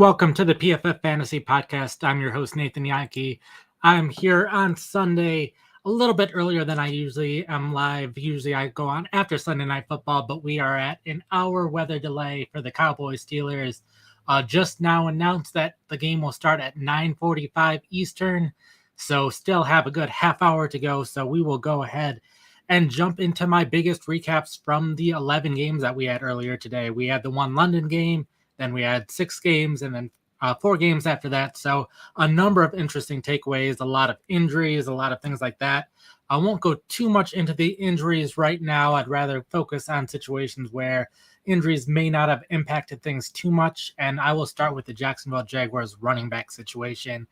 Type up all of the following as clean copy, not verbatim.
welcome to the PFF Fantasy Podcast. I'm your host, Nathan Jahnke. I'm here on Sunday a little bit earlier than I usually am live. Usually I go on after Sunday Night Football, but we are at an hour weather delay for the Cowboys Steelers. Just now announced that the game will start at 9:45 Eastern, so still have a good half hour to go. So we will go ahead and jump into my biggest recaps from the 11 games that we had earlier today. We had the one London game, then we had 6 games, and then 4 games after that. So a number of interesting takeaways, a lot of injuries, a lot of things like that. I won't go too much into the injuries right now. I'd rather focus on situations where injuries may not have impacted things too much. And I will start with the Jacksonville Jaguars running back situation.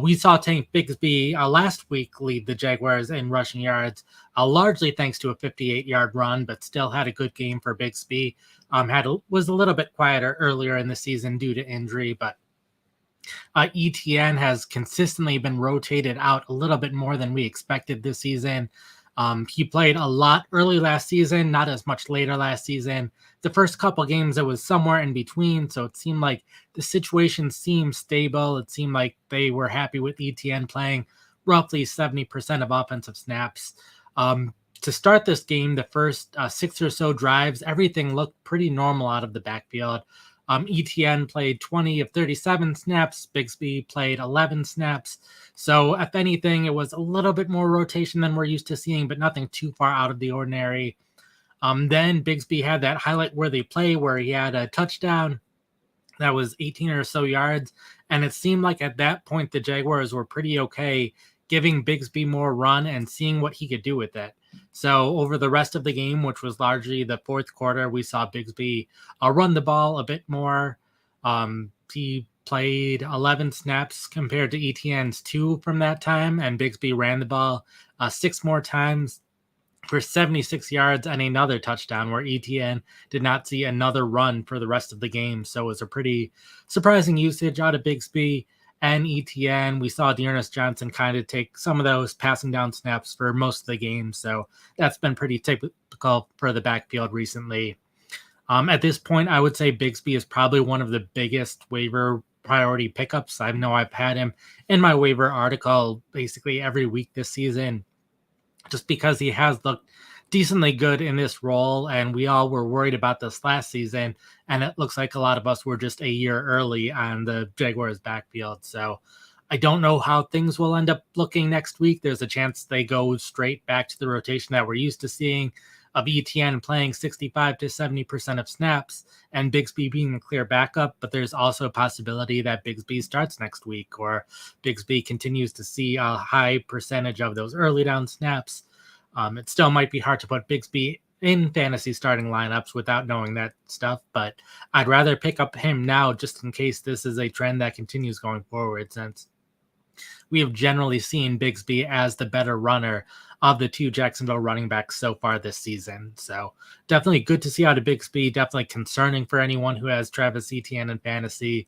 We saw Tank Bigsby last week lead the Jaguars in rushing yards, largely thanks to a 58-yard run, but still had a good game for Bigsby. Was a little bit quieter earlier in the season due to injury, but ETN has consistently been rotated out a little bit more than we expected this season. He played a lot early last season, not as much later last season. The first couple games, it was somewhere in between, so it seemed like the situation seemed stable. It seemed like they were happy with ETN playing roughly 70% of offensive snaps. To start this game, the first 6 or so drives, everything looked pretty normal out of the backfield. ETN played 20 of 37 snaps. Bigsby played 11 snaps. So if anything, it was a little bit more rotation than we're used to seeing, but nothing too far out of the ordinary. Then Bigsby had that highlight-worthy play where he had a touchdown that was 18 or so yards, and it seemed like at that point the Jaguars were pretty okay giving Bigsby more run and seeing what he could do with it. So over the rest of the game, which was largely the fourth quarter, we saw Bigsby run the ball a bit more. He played 11 snaps compared to ETN's 2 from that time, and Bigsby ran the ball 6 more times for 76 yards and another touchdown, where ETN did not see another run for the rest of the game. So it was a pretty surprising usage out of Bigsby and ETN. We saw Dearness Johnson kind of take some of those passing down snaps for most of the game. So that's been pretty typical for the backfield recently. At this point, I would say Bigsby is probably one of the biggest waiver priority pickups. I know I've had him in my waiver article basically every week this season, just because he has looked decently good in this role, and we all were worried about this last season, and it looks like a lot of us were just a year early on the Jaguars backfield. So I don't know how things will end up looking next week. There's a chance they go straight back to the rotation that we're used to seeing, of ETN playing 65 to 70% of snaps and Bigsby being the clear backup, but there's also a possibility that Bigsby starts next week, or Bigsby continues to see a high percentage of those early down snaps. It still might be hard to put Bigsby in fantasy starting lineups without knowing that stuff, but I'd rather pick up him now just in case this is a trend that continues going forward, since we have generally seen Bigsby as the better runner of the 2 Jacksonville running backs so far this season. So definitely good to see out of Bigsby. Definitely concerning for anyone who has Travis Etienne in fantasy.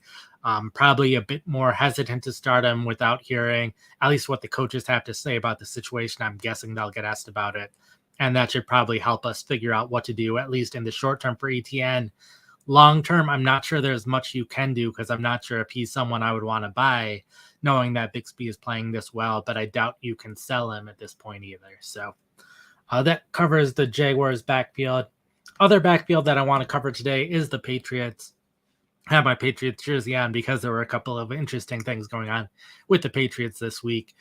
Probably a bit more hesitant to start him without hearing at least what the coaches have to say about the situation. I'm guessing they'll get asked about it, and that should probably help us figure out what to do, at least in the short term for Etienne. Long term, I'm not sure there's much you can do, because I'm not sure if he's someone I would want to buy, knowing that Bigsby is playing this well, but I doubt you can sell him at this point either. So that covers the Jaguars backfield. Other backfield that I want to cover today is the Patriots. I have my Patriots jersey on because there were a couple of interesting things going on with the Patriots this week.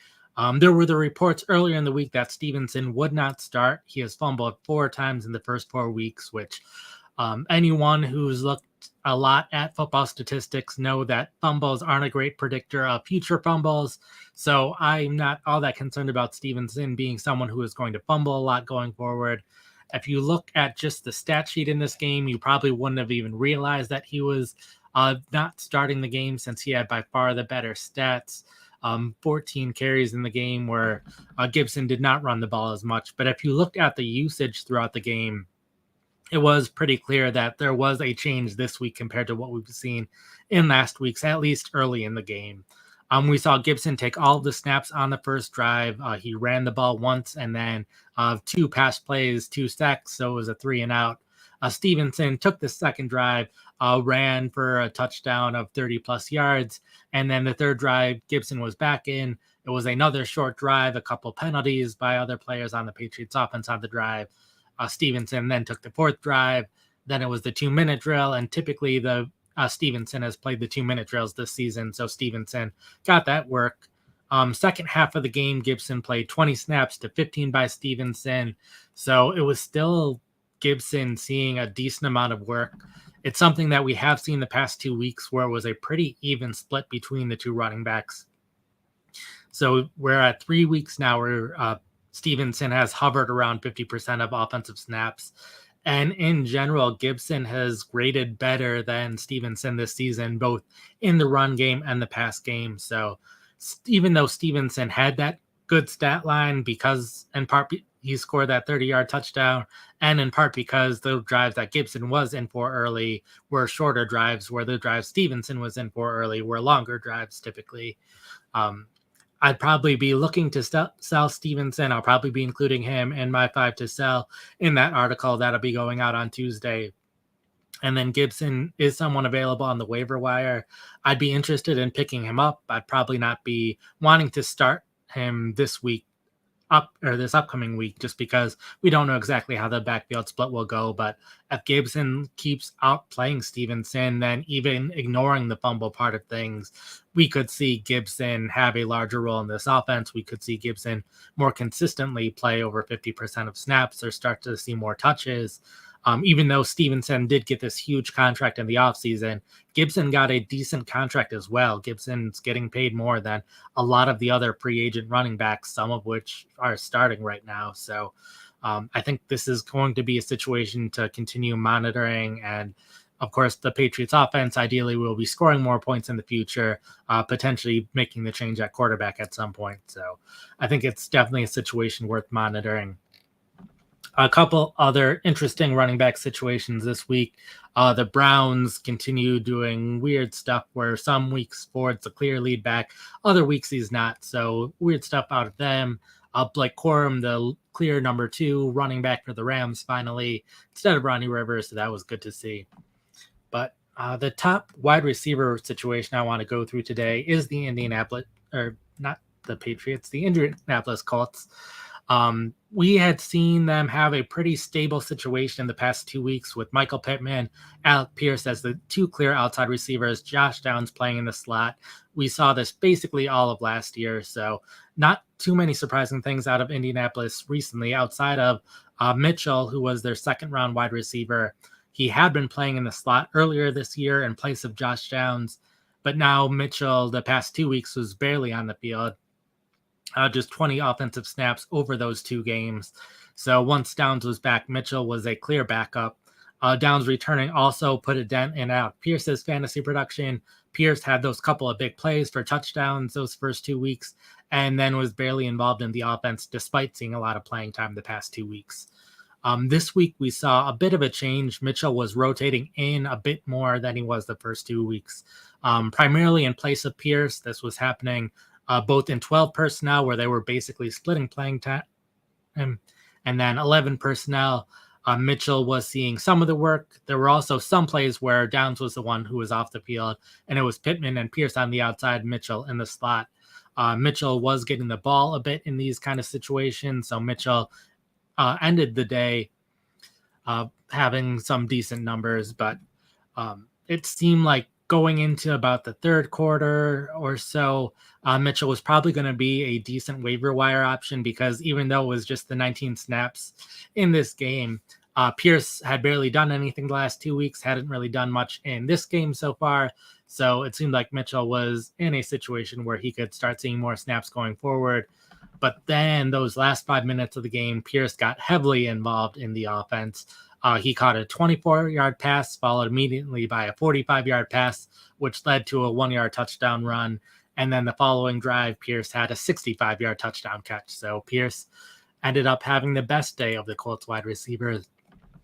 There were the reports earlier in the week that Stevenson would not start. He has fumbled 4 times in the first 4 weeks, which anyone who's looked a lot at football statistics know that fumbles aren't a great predictor of future fumbles. So I'm not all that concerned about Stevenson being someone who is going to fumble a lot going forward. If you look at just the stat sheet in this game, you probably wouldn't have even realized that he was not starting the game, since he had by far the better stats. 14 carries in the game, where Gibson did not run the ball as much. But if you looked at the usage throughout the game, it was pretty clear that there was a change this week compared to what we've seen in last week's, at least early in the game. We saw Gibson take all of the snaps on the first drive. He ran the ball once, and then 2 pass plays, 2 sacks, so it was a 3 and out. Stevenson took the second drive, ran for a touchdown of 30-plus yards, and then the third drive, Gibson was back in. It was another short drive, a couple penalties by other players on the Patriots offense on the drive. Stevenson then took the fourth drive. Then it was the 2-minute drill, and typically Stevenson has played the 2-minute drills this season, so Stevenson got that work. Second half of the game, Gibson played 20 snaps to 15 by Stevenson, so it was still Gibson seeing a decent amount of work. It's something that we have seen the past 2 weeks where it was a pretty even split between the two running backs. So we're at 3 weeks now where Stevenson has hovered around 50% of offensive snaps. And in general, Gibson has graded better than Stevenson this season, both in the run game and the pass game. So even though Stevenson had that good stat line because in part he scored that 30-yard touchdown, and in part because the drives that Gibson was in for early were shorter drives, where the drives Stevenson was in for early were longer drives typically. I'd probably be looking to sell Stevenson. I'll probably be including him in my 5 to sell in that article that'll be going out on Tuesday. And then Gibson is someone available on the waiver wire. I'd be interested in picking him up. I'd probably not be wanting to start him this upcoming week, just because we don't know exactly how the backfield split will go. But if Gibson keeps outplaying Stevenson, then even ignoring the fumble part of things, we could see Gibson have a larger role in this offense. We could see Gibson more consistently play over 50% of snaps or start to see more touches. Even though Stevenson did get this huge contract in the offseason, Gibson got a decent contract as well. Gibson's getting paid more than a lot of the other free agent running backs, some of which are starting right now. So I think this is going to be a situation to continue monitoring. And of course, the Patriots offense ideally will be scoring more points in the future, potentially making the change at quarterback at some point. So I think it's definitely a situation worth monitoring. A couple other interesting running back situations this week. The Browns continue doing weird stuff where some weeks Ford's a clear lead back, other weeks he's not. So weird stuff out of them. Blake Corum, the clear number 2 running back for the Rams, finally, instead of Ronnie Rivers. So that was good to see. But the top wide receiver situation I want to go through today is the Indianapolis Colts. We had seen them have a pretty stable situation in the past 2 weeks with Michael Pittman, Alec Pierce as the 2 clear outside receivers, Josh Downs playing in the slot. We saw this basically all of last year, so not too many surprising things out of Indianapolis recently outside of Mitchell, who was their second-round wide receiver. He had been playing in the slot earlier this year in place of Josh Downs, but now Mitchell, the past 2 weeks, was barely on the field. Just 20 offensive snaps over those 2 games. So once Downs was back, Mitchell was a clear backup. Downs returning also put a dent in Alec Pierce's fantasy production. Pierce had those couple of big plays for touchdowns those first 2 weeks, and then was barely involved in the offense despite seeing a lot of playing time the past 2 weeks. This week, we saw a bit of a change. Mitchell was rotating in a bit more than he was the first 2 weeks, primarily in place of Pierce. This was happening both in 12 personnel, where they were basically splitting playing time, and then 11 personnel. Mitchell was seeing some of the work. There were also some plays where Downs was the one who was off the field, and it was Pittman and Pierce on the outside, Mitchell in the slot. Mitchell was getting the ball a bit in these kind of situations, so Mitchell ended the day having some decent numbers, but it seemed like going into about the third quarter or so, Mitchell was probably going to be a decent waiver wire option, because even though it was just the 19 snaps in this game, Pierce had barely done anything the last 2 weeks, hadn't really done much in this game so far. So it seemed like Mitchell was in a situation where he could start seeing more snaps going forward. But then those last 5 minutes of the game, Pierce got heavily involved in the offense. He caught a 24-yard pass, followed immediately by a 45-yard pass, which led to a 1-yard touchdown run. And then the following drive, Pierce had a 65-yard touchdown catch. So Pierce ended up having the best day of the Colts wide receivers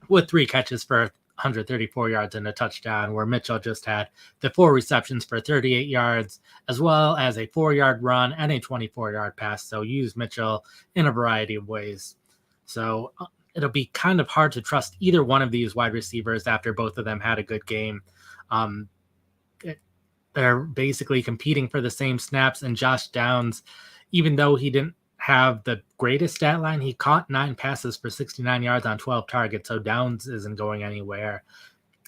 with 3 catches for 134 yards and a touchdown, where Mitchell just had the 4 receptions for 38 yards, as well as a 4-yard run and a 24-yard pass. So use Mitchell in a variety of ways. So it'll be kind of hard to trust either one of these wide receivers after both of them had a good game. They're basically competing for the same snaps, and Josh Downs, even though he didn't have the greatest stat line, he caught 9 passes for 69 yards on 12 targets, so Downs isn't going anywhere.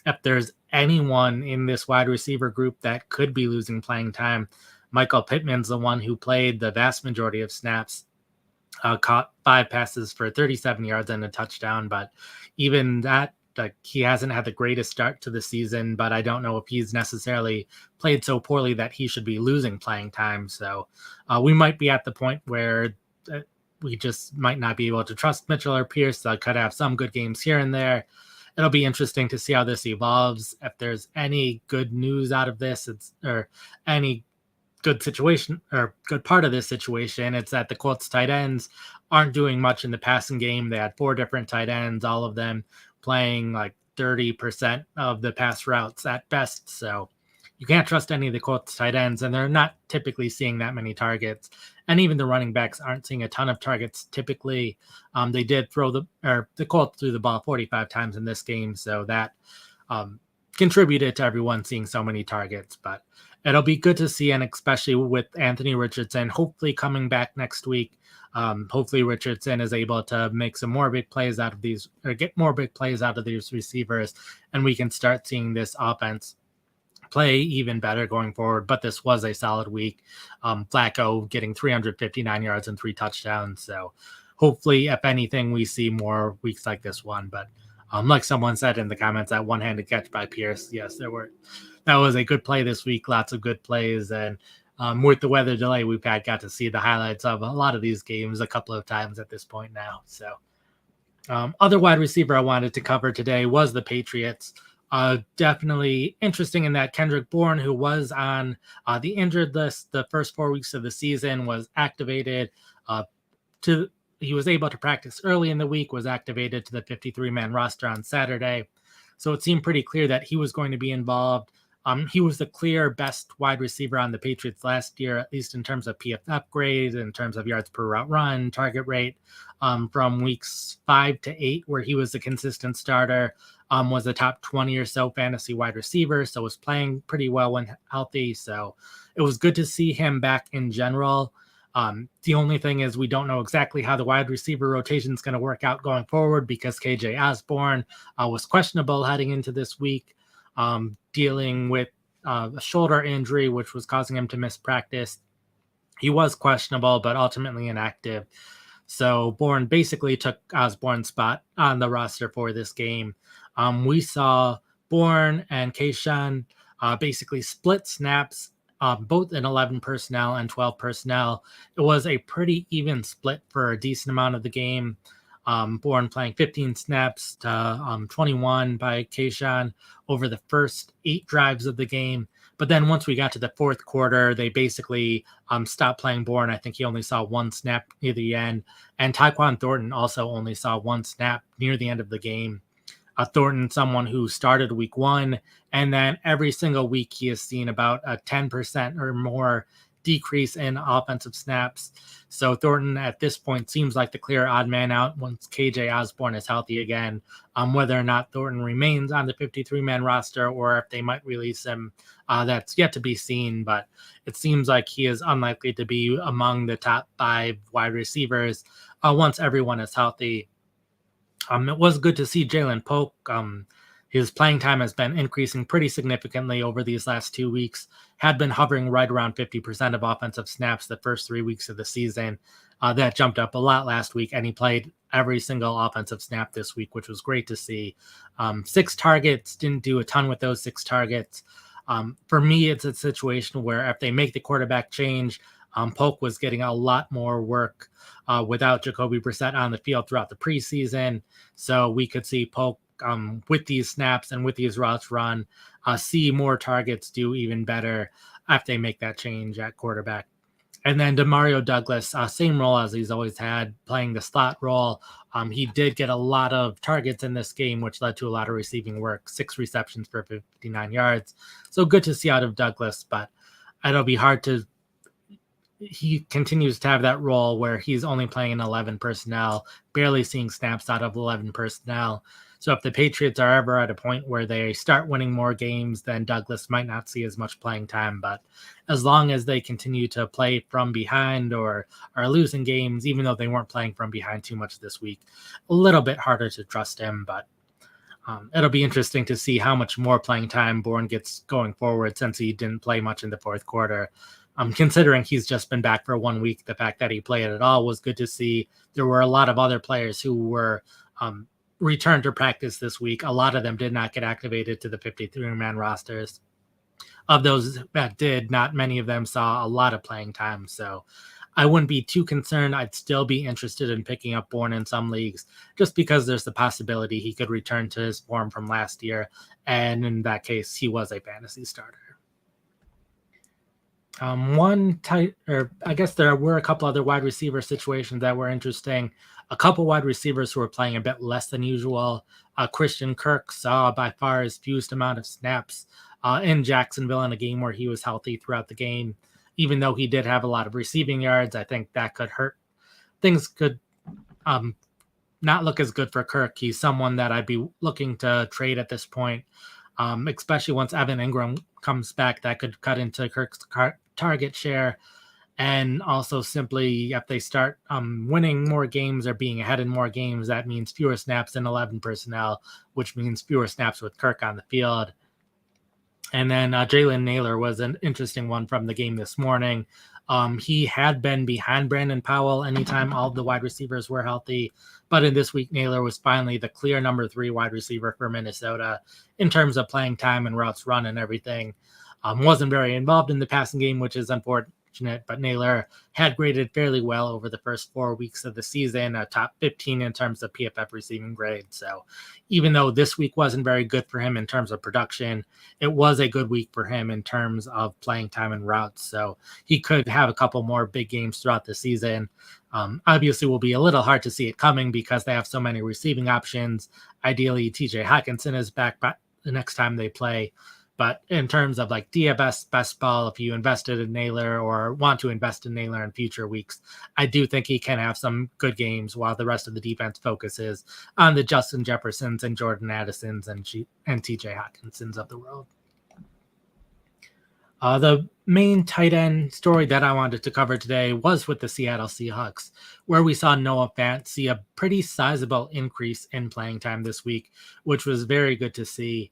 If there's anyone in this wide receiver group that could be losing playing time, Michael Pittman's the one who played the vast majority of snaps, caught 5 passes for 37 yards and a touchdown, but even that, he hasn't had the greatest start to the season, but I don't know if he's necessarily played so poorly that he should be losing playing time. So we might be at the point where we just might not be able to trust Mitchell or Pierce. Could have some good games here and there. It'll be interesting to see how this evolves. If there's any good news out of this, or any good situation or good part of this situation, it's that the Colts tight ends aren't doing much in the passing game. They had 4 different tight ends, all of them playing like 30% of the pass routes at best. So you can't trust any of the Colts tight ends, and they're not typically seeing that many targets. And even the running backs aren't seeing a ton of targets typically. They did the Colts threw the ball 45 times in this game, so that contributed to everyone seeing so many targets. But it'll be good to see, and especially with Anthony Richardson hopefully coming back next week. Hopefully Richardson is able to make some more big plays out of these, or get more big plays out of these receivers, and we can start seeing this offense play even better going forward. But this was a solid week. Flacco getting 359 yards and 3 touchdowns. So hopefully, if anything, we see more weeks like this one. But like someone said in the comments, that one-handed catch by Pierce, yes, that was a good play this week. Lots of good plays, and with the weather delay we've got to see the highlights of a lot of these games a couple of times at this point now. So other wide receiver I wanted to cover today was the Patriots. Definitely interesting in that Kendrick Bourne, who was on the injured list the first 4 weeks of the season, was activated he was able to practice early in the week, was activated to the 53-man roster on Saturday. So it seemed pretty clear that he was going to be involved. He was the clear best wide receiver on the Patriots last year, at least in terms of PFF grades, in terms of yards per route run, target rate, from weeks 5 to 8, where he was a consistent starter, was a top 20 or so fantasy wide receiver, so was playing pretty well when healthy. So it was good to see him back in general. The only thing is we don't know exactly how the wide receiver rotation is going to work out going forward, because KJ Osborne was questionable heading into this week, dealing with a shoulder injury, which was causing him to miss practice. He was questionable, but ultimately inactive. So Bourne basically took Osborne's spot on the roster for this game. We saw Bourne and Kayshawn basically split snaps, both in 11 personnel and 12 personnel. It was a pretty even split for a decent amount of the game. Bourne playing 15 snaps to 21 by Kayshawn over the first 8 drives of the game. But then once we got to the fourth quarter, they basically stopped playing Bourne. I think he only saw 1 snap near the end. And Tyquan Thornton also only saw 1 snap near the end of the game. Thornton, someone who started week 1, and then every single week he has seen about a 10% or more decrease in offensive snaps. So Thornton at this point seems like the clear odd man out once KJ Osborne is healthy again. Whether or not Thornton remains on the 53-man roster or if they might release him, that's yet to be seen, but it seems like he is unlikely to be among the top 5 wide receivers once everyone is healthy. It was good to see Jalen Polk. His playing time has been increasing pretty significantly over these last 2 weeks, had been hovering right around 50% of offensive snaps the first 3 weeks of the season. That jumped up a lot last week, and he played every single offensive snap this week, which was great to see. 6 targets, didn't do a ton with those 6 targets. For me, it's a situation where if they make the quarterback change, Polk was getting a lot more work without Jacoby Brissett on the field throughout the preseason. So we could see Polk with these snaps and with these routes run, see more targets, do even better if they make that change at quarterback. And then Demario Douglas, same role as he's always had, playing the slot role. He did get a lot of targets in this game, which led to a lot of receiving work, 6 receptions for 59 yards. So good to see out of Douglas, but it'll be hard to he continues to have that role where he's only playing in 11 personnel, barely seeing snaps out of 11 personnel. So if the Patriots are ever at a point where they start winning more games, then Douglas might not see as much playing time. But as long as they continue to play from behind or are losing games, even though they weren't playing from behind too much this week, a little bit harder to trust him. But it'll be interesting to see how much more playing time Bourne gets going forward since he didn't play much in the fourth quarter. Considering he's just been back for 1 week, the fact that he played at all was good to see. There were a lot of other players who were returned to practice this week. A lot of them did not get activated to the 53-man rosters. Of those that did, not many of them saw a lot of playing time. So I wouldn't be too concerned. I'd still be interested in picking up Bourne in some leagues just because there's the possibility he could return to his form from last year. And in that case, he was a fantasy starter. I guess there were a couple other wide receiver situations that were interesting. A couple wide receivers who were playing a bit less than usual. Christian Kirk saw by far his fewest amount of snaps in Jacksonville in a game where he was healthy throughout the game. Even though he did have a lot of receiving yards, I think that could hurt. Things could not look as good for Kirk. He's someone that I'd be looking to trade at this point, especially once Evan Ingram comes back. That could cut into Kirk's target share. And also simply if they start winning more games or being ahead in more games, that means fewer snaps in 11 personnel, which means fewer snaps with Kirk on the field. And then Jalen Naylor was an interesting one from the game this morning. He had been behind Brandon Powell anytime all of the wide receivers were healthy. But in this week, Naylor was finally the clear number 3 wide receiver for Minnesota in terms of playing time and routes run and everything. Wasn't very involved in the passing game, which is unfortunate, but Naylor had graded fairly well over the first 4 weeks of the season, top 15 in terms of PFF receiving grade. So even though this week wasn't very good for him in terms of production, it was a good week for him in terms of playing time and routes. So he could have a couple more big games throughout the season. Obviously, will be a little hard to see it coming because they have so many receiving options. Ideally, TJ Hockenson is back by the next time they play. But in terms of like DFS best ball, if you invested in Naylor or want to invest in Naylor in future weeks, I do think he can have some good games while the rest of the defense focuses on the Justin Jeffersons and Jordan Addisons and TJ Hawkinsons of the world. The main tight end story that I wanted to cover today was with the Seattle Seahawks, where we saw Noah Fant see a pretty sizable increase in playing time this week, which was very good to see.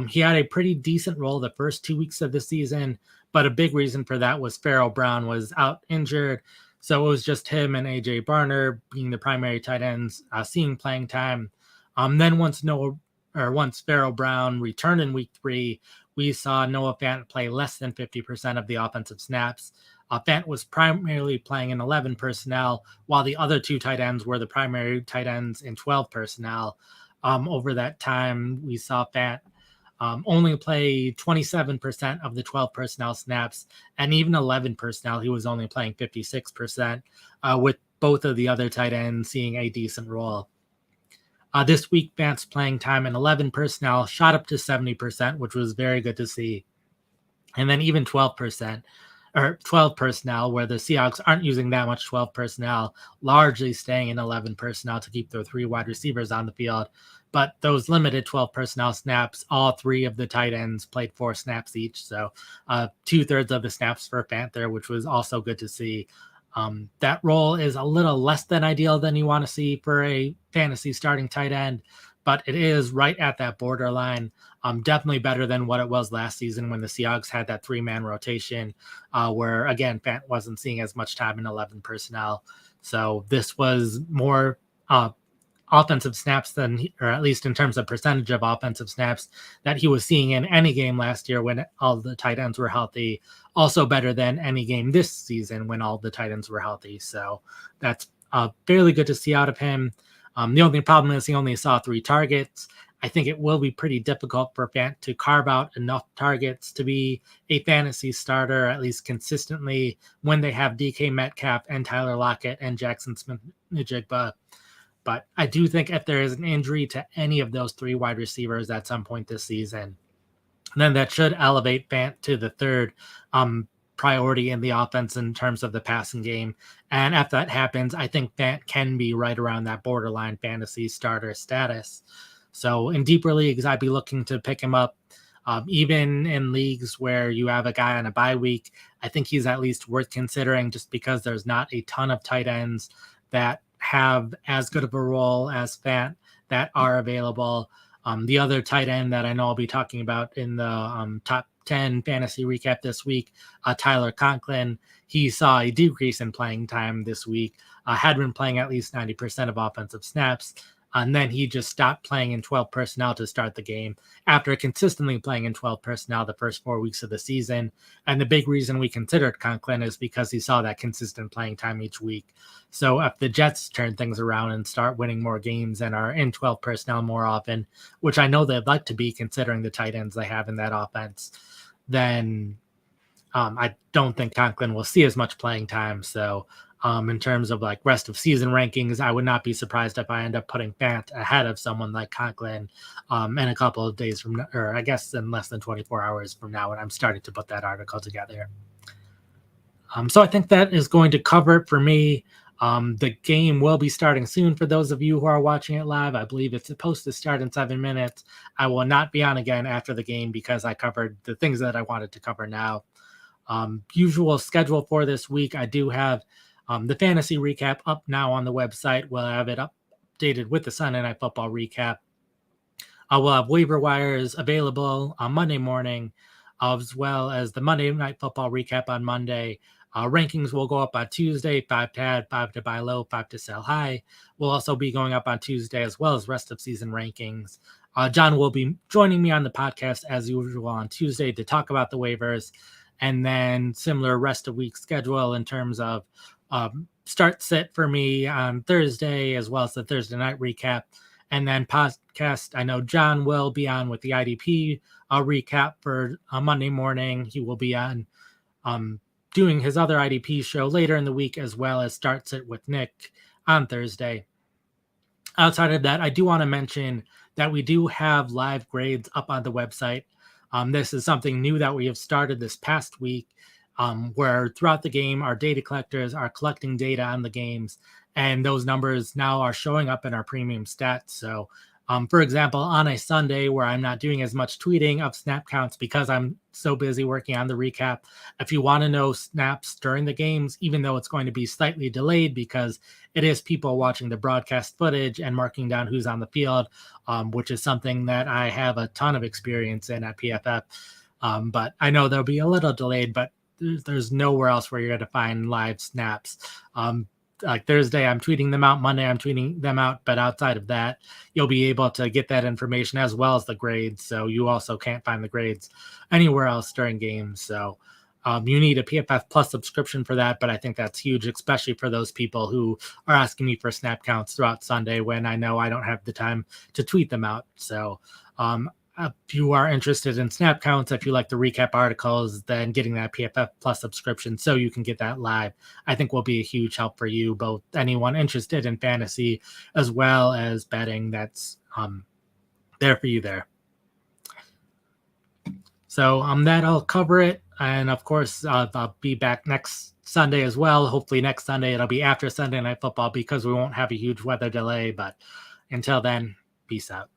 He had a pretty decent role the first 2 weeks of the season, but a big reason for that was Pharaoh Brown was out injured. So it was just him and AJ Barner being the primary tight ends, seeing playing time. Then once Pharaoh Brown returned in week 3, we saw Noah Fant play less than 50% of the offensive snaps. Fant was primarily playing in 11 personnel, while the other 2 tight ends were the primary tight ends in 12 personnel. Over that time, we saw Fant only play 27% of the 12 personnel snaps, and even 11 personnel, he was only playing 56%, with both of the other tight ends seeing a decent role. This week, Fant's playing time in 11 personnel shot up to 70%, which was very good to see. And then even 12 personnel, where the Seahawks aren't using that much 12 personnel, largely staying in 11 personnel to keep their 3 wide receivers on the field. But those limited 12 personnel snaps, all 3 of the tight ends played 4 snaps each. So 2/3 of the snaps for Fant there, which was also good to see. That role is a little less than ideal than you want to see for a fantasy starting tight end, but it is right at that borderline. Definitely better than what it was last season when the Seahawks had that 3-man rotation, where, again, Fant wasn't seeing as much time in 11 personnel. So this was more offensive snaps than, or at least in terms of percentage of offensive snaps that he was seeing in any game last year when all the tight ends were healthy. Also better than any game this season when all the tight ends were healthy. So that's fairly good to see out of him. The only problem is he only saw 3 targets. I think it will be pretty difficult for Fant to carve out enough targets to be a fantasy starter, at least consistently, when they have DK Metcalf and Tyler Lockett and Jackson Smith-Njigba. But I do think if there is an injury to any of those 3 wide receivers at some point this season, then that should elevate Fant to the 3rd priority in the offense in terms of the passing game. And if that happens, I think Fant can be right around that borderline fantasy starter status. So in deeper leagues, I'd be looking to pick him up. Even in leagues where you have a guy on a bye week, I think he's at least worth considering just because there's not a ton of tight ends that have as good of a role as Fant that are available. The other tight end that I know I'll be talking about in the top 10 fantasy recap this week, Tyler Conklin, he saw a decrease in playing time this week, had been playing at least 90% of offensive snaps. And then he just stopped playing in 12 personnel to start the game after consistently playing in 12 personnel the first 4 weeks of the season. And the big reason we considered Conklin is because he saw that consistent playing time each week. So if the Jets turn things around and start winning more games and are in 12 personnel more often, which I know they'd like to be considering the tight ends they have in that offense, then I don't think Conklin will see as much playing time. So in terms of like rest of season rankings, I would not be surprised if I end up putting Fant ahead of someone like Conklin in a couple of days from, or I guess in less than 24 hours from now when I'm starting to put that article together. So I think that is going to cover it for me. The game will be starting soon for those of you who are watching it live. I believe it's supposed to start in 7 minutes. I will not be on again after the game because I covered the things that I wanted to cover now. Usual schedule for this week, I do have the fantasy recap up now on the website. We'll have it updated with the Sunday Night Football recap. We'll have waiver wires available on Monday morning, as well as the Monday Night Football recap on Monday. Rankings will go up on Tuesday, 5 to add, 5 to buy low, 5 to sell high. Will also be going up on Tuesday, as well as rest of season rankings. John will be joining me on the podcast as usual on Tuesday to talk about the waivers. And then similar rest of week schedule in terms of start sit for me on Thursday, as well as the Thursday night recap. And then podcast, I know John will be on with the IDP recap for Monday morning. He will be on doing his other IDP show later in the week, as well as start sit with Nick on Thursday. Outside of that, I do want to mention that we do have live grades up on the website. This is something new that we have started this past week, where throughout the game, our data collectors are collecting data on the games, and those numbers now are showing up in our premium stats. So, for example, on a Sunday where I'm not doing as much tweeting of snap counts because I'm so busy working on the recap, if you want to know snaps during the games, even though it's going to be slightly delayed because it is people watching the broadcast footage and marking down who's on the field, which is something that I have a ton of experience in at PFF. But I know they'll be a little delayed, but there's nowhere else where you're going to find live snaps. Like Thursday, I'm tweeting them out. Monday, I'm tweeting them out. But outside of that, you'll be able to get that information as well as the grades. So you also can't find the grades anywhere else during games. So you need a PFF Plus subscription for that. But I think that's huge, especially for those people who are asking me for snap counts throughout Sunday when I know I don't have the time to tweet them out. So if you are interested in snap counts, if you like the recap articles, then getting that PFF Plus subscription so you can get that live, I think will be a huge help for you, both anyone interested in fantasy as well as betting. That's there for you there. So that'll cover it. And of course, I'll be back next Sunday as well. Hopefully next Sunday, it'll be after Sunday Night Football because we won't have a huge weather delay. But until then, peace out.